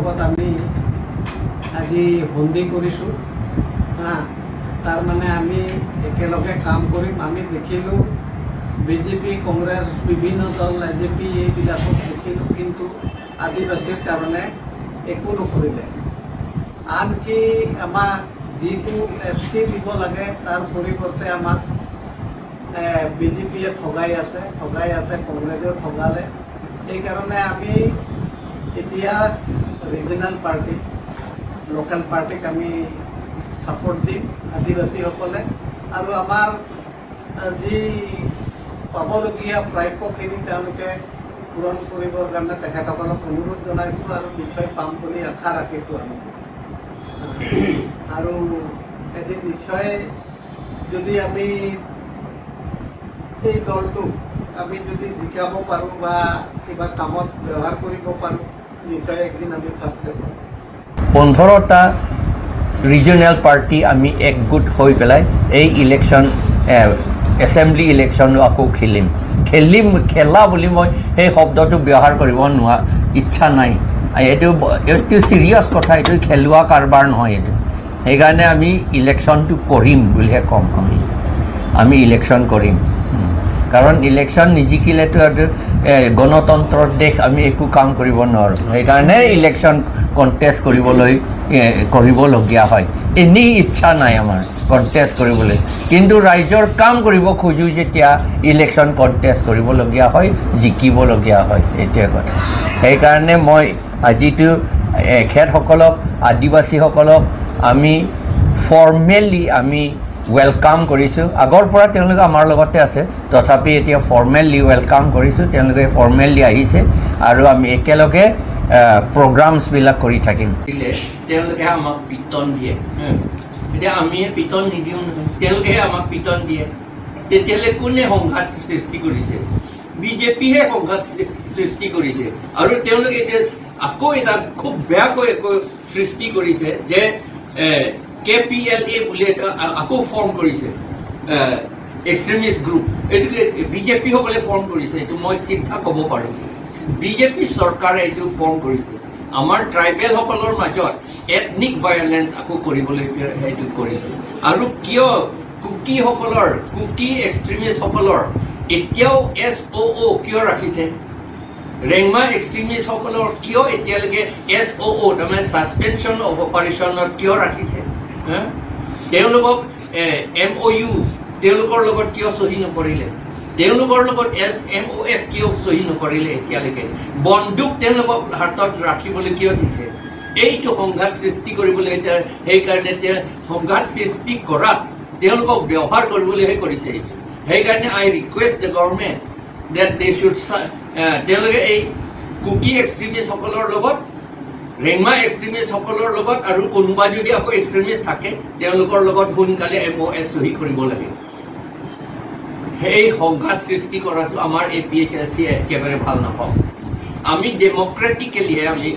লগত আমি আজি বন্দী কৰিছোঁ তাৰ মানে আমি একেলগে কাম কৰিম। আমি দেখিলোঁ বিজেপি, কংগ্ৰেছ, বিভিন্ন দল, এজেপি এইবিলাকক দেখিলোঁ, কিন্তু আদিবাসীৰ কাৰণে একো নকৰিলে। আনকি আমাক যিটো ST দিব লাগে তাৰ পৰিৱৰ্তে আমাক বিজেপিয়ে ঠগাই আছে, কংগ্ৰেছেও ঠগালে। সেইকাৰণে আমি এতিয়া ৰিজনেল পাৰ্টি, লোকেল পাৰ্টিক আমি ছাপোৰ্ট দিম আদিবাসীসকলে। আৰু আমাৰ যি পাবলগীয়া প্ৰাপ্যখিনি তেওঁলোকে পূৰণ কৰিবৰ কাৰণে তেখেতসকলক অনুৰোধ জনাইছোঁ আৰু নিশ্চয় পাম বুলি আশা ৰাখিছোঁ আমি। আৰু এদিন নিশ্চয় যদি আমি এই দলটোক আমি যদি জিকাব পাৰোঁ বা কিবা কামত ব্যৱহাৰ কৰিব পাৰোঁ, নিশ্চয় একদিন আমি ছাকচেছ হ'ম। 15টা ৰিজনেল পাৰ্টি আমি একগোট হৈ পেলাই এই ইলেকশ্যন এছেম্বলি ইলেকশ্যনো আকৌ খেলা বুলি মই সেই শব্দটো ব্যৱহাৰ কৰিব ইচ্ছা নাই। এইটো চিৰিয়াছ কথা, এইটো খেলোৱা কাৰবাৰ নহয়। এইটো সেইকাৰণে আমি ইলেকশ্যনটো কৰিম বুলিহে ক'ম। আমি ইলেকশ্যন কৰিম, কাৰণ ইলেকশ্যন নিজিকিলেতো গণতন্ত্ৰৰ দেশ, আমি একো কাম কৰিব নোৱাৰোঁ। সেইকাৰণে ইলেকশ্যন কণ্টেষ্ট কৰিবলগীয়া হয়। এনেই ইচ্ছা নাই আমাৰ কণ্টেষ্ট কৰিবলৈ, কিন্তু ৰাইজৰ কাম কৰিব খোজোঁ যেতিয়া ইলেকশ্যন কণ্টেষ্ট কৰিবলগীয়া হয়, জিকিবলগীয়া হয়, এইটোৱে কথা। সেইকাৰণে মই আজিতো এখেতসকলক, আদিবাসীসকলক আমি ফৰ্মেলি আমি ৱেলকাম কৰিছোঁ। আগৰ পৰা তেওঁলোকে আমাৰ লগতে আছে, তথাপি এতিয়া ফৰ্মেলি ৱেলকাম কৰিছোঁ। তেওঁলোকে ফৰ্মেলি আহিছে আৰু আমি একেলগে প্ৰগ্ৰামছবিলাক কৰি থাকিম। তেওঁলোকে আমাক পিটন দিয়ে, এতিয়া আমিহে পিটন নিদিওঁ নহয়, তেওঁলোকেহে আমাক পিটন দিয়ে। তেতিয়াহ'লে কোনে সংঘাত সৃষ্টি কৰিছে? বিজেপিহে সংঘাত সৃষ্টি কৰিছে। আৰু তেওঁলোকে এতিয়া আকৌ এটা খুব বেয়াকৈ সৃষ্টি কৰিছে যে KPLA বুলি এটা আকৌ ফৰ্ম কৰিছে, এক্সট্ৰিমিষ্ট গ্ৰুপ। এইটোকে বিজেপিসকলে ফৰ্ম কৰিছে, এইটো মই চিন্তা ক'ব পাৰোঁ। বিজেপি চৰকাৰে এইটো ফৰ্ম কৰিছে। আমাৰ ট্ৰাইবেলসকলৰ মাজত এথনিক ভায়লেঞ্চ আকৌ কৰিবলৈ সেইটো কৰিছে। আৰু কিয় কুকি এক্সট্ৰিমিষ্টসকলৰ এতিয়াও SOO কিয় ৰাখিছে? ৰেংমা এক্সট্ৰিমিষ্টসকলৰ কিয় এতিয়ালৈকে SOO তাৰমানে ছাছপেনশ্যন অফ অপাৰেশ্যনত কিয় ৰাখিছে? তেওঁলোকক MOU তেওঁলোকৰ লগত কিয় চহী নকৰিলে? তেওঁলোকৰ লগত MOS কিয় চহী নকৰিলে? এতিয়ালৈকে বন্দুক তেওঁলোকক হাতত ৰাখিবলৈ কিয় দিছে? এইটো সংঘাত সৃষ্টি কৰিবলৈ এতিয়া সেইকাৰণে সংঘাত সৃষ্টি কৰাত তেওঁলোকক ব্যৱহাৰ কৰিবলৈহে কৰিছে। সেইকাৰণে I request the government that they should তেওঁলোকে এই কুকি এক্সট্ৰিমিষ্টসকলৰ লগত, ৰেংমা এক্সট্ৰিমিষ্টসকলৰ লগত আৰু কোনোবা যদি আকৌ এক্সট্ৰিমিষ্ট থাকে তেওঁলোকৰ লগত সোনকালে MOS চহী কৰিব লাগে। সেই সংঘাত সৃষ্টি কৰাটো আমাৰ APHLC একেবাৰে ভাল নাপাওঁ। আমি ডেমক্ৰেটিকেলিহে আমি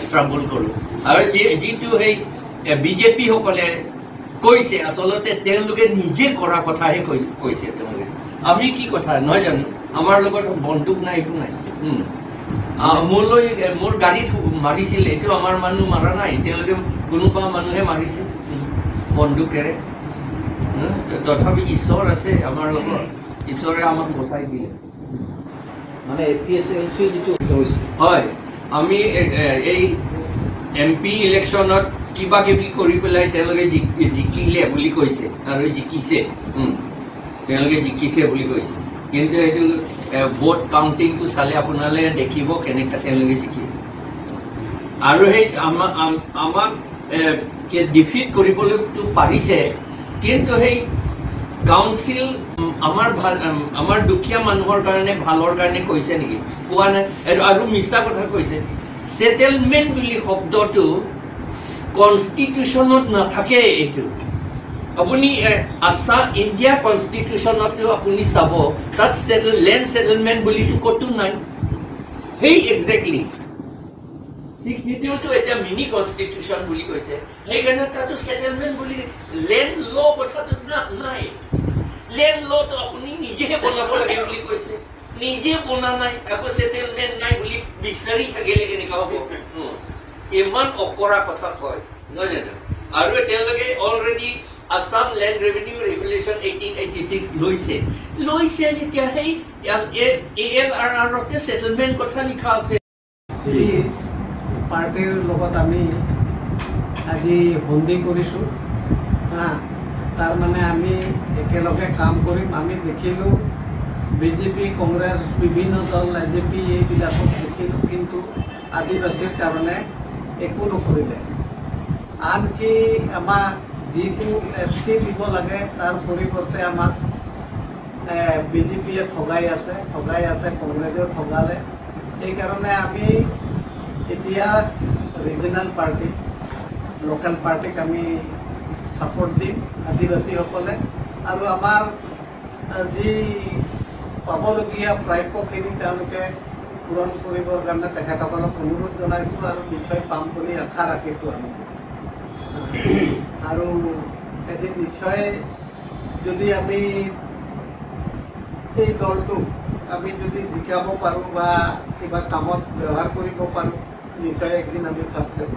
ষ্ট্ৰাগল কৰোঁ। আৰু যিটো সেই বিজেপিসকলে কৈছে, আচলতে তেওঁলোকে নিজে কৰা কথাহে কৈছে। তেওঁলোকে আমি কি কথা নহয় জানো? আমাৰ লগত বন্দুক নাই, একো নাই। মোৰ গাড়ীত মাৰিছিলে, এইটো আমাৰ মানুহ মাৰা নাই, তেওঁলোকে কোনোবা মানুহে মাৰিছে বন্দুকেৰে। তথাপি ঈশ্বৰ আছে আমাৰ লগত, ঈশ্বৰে আমাক বচাই দিলে। মানে APHLC যিটো হৈছে, হয়, আমি এই MP ইলেকশ্যনত কিবা কিবি কৰি পেলাই তেওঁলোকে জিকিলে বুলি কৈছে আৰু জিকিছে, তেওঁলোকে জিকিছে বুলি কৈছে। কিন্তু এইটো ভোট কাউণ্টিংটো চালে আপোনালোকে দেখিব কেনেকৈ তেওঁলোকে জিকিছে। আৰু সেই আমাক ডিফিট কৰিবলৈতো পাৰিছে, কিন্তু সেই কাউন্সিল আমাৰ দুখীয়া মানুহৰ কাৰণে ভালৰ কাৰণে কৈছে নেকি? কোৱা নাই। আৰু মিছা কথা কৈছে। ছেটেলমেণ্ট বুলি শব্দটো কনষ্টিটিউশ্যনত নাথাকে। এইটো আপুনি ইণ্ডিয়া কনষ্টিটিউশ্যনতো আপুনি চাব, তাত লেণ্ড ছেটেলমেণ্ট বুলিতো ক'তো নাই। সেই একজেক্টলি ঠিক সেইটোতো এতিয়া মিনি কনষ্টিটিউশ্যন বুলি কৈছে। সেইকাৰণে তাতো ছেটেলমেণ্ট বুলি লেণ্ড ল কথাটো নাই। লেণ্ড লটো আপুনি নিজেহে বনাব লাগে বুলি কৈছে, নিজে বনা নাই, আকৌ ছেটেলমেণ্ট নাই বুলি বিচাৰি থাকিলে কেনেকুৱা হ'ব? ইমান অকৰা কথা কয় নহয় জানো আৰু তেওঁলোকে already Assam land revenue regulation 1886 লৈছে যেতিয়া সেই ALRRতে সেটেলমেন্ট কথা লিখা আছে পাৰ্টিৰ লগত আমি আজি সন্ধি কৰিছোঁ তাৰ মানে আমি একেলগে কাম কৰিম আমি দেখিলোঁ বিজেপি কংগ্ৰেছ বিভিন্ন দল AJP এইবিলাকক দেখিলোঁ কিন্তু আদিবাসীৰ কাৰণে একো নকৰিলে আনকি আমাক যিটো ST দিব লাগে তাৰ পৰিৱৰ্তে আমাক বিজেপিয়ে ঠগাই আছে কংগ্ৰেছেও ঠগালে সেইকাৰণে আমি এতিয়া ৰিজনেল পাৰ্টি লোকেল পাৰ্টিক আমি সাপোৰ্ট দিম আদিবাসীসকলে আৰু আমাৰ যি পাবলগীয়া প্ৰাপ্যখিনি তেওঁলোকে পূৰণ কৰিবৰ কাৰণে তেখেতসকলক অনুৰোধ জনাইছোঁ আৰু নিশ্চয় পাম বুলি আশা ৰাখিছোঁ আমি আৰু এদিন নিশ্চয় যদি আমি এই দলটোক আমি যদি জিকাব পাৰোঁ বা কিবা কামত ব্যৱহাৰ কৰিব পাৰোঁ নিশ্চয় একদিন আমি সাকসেস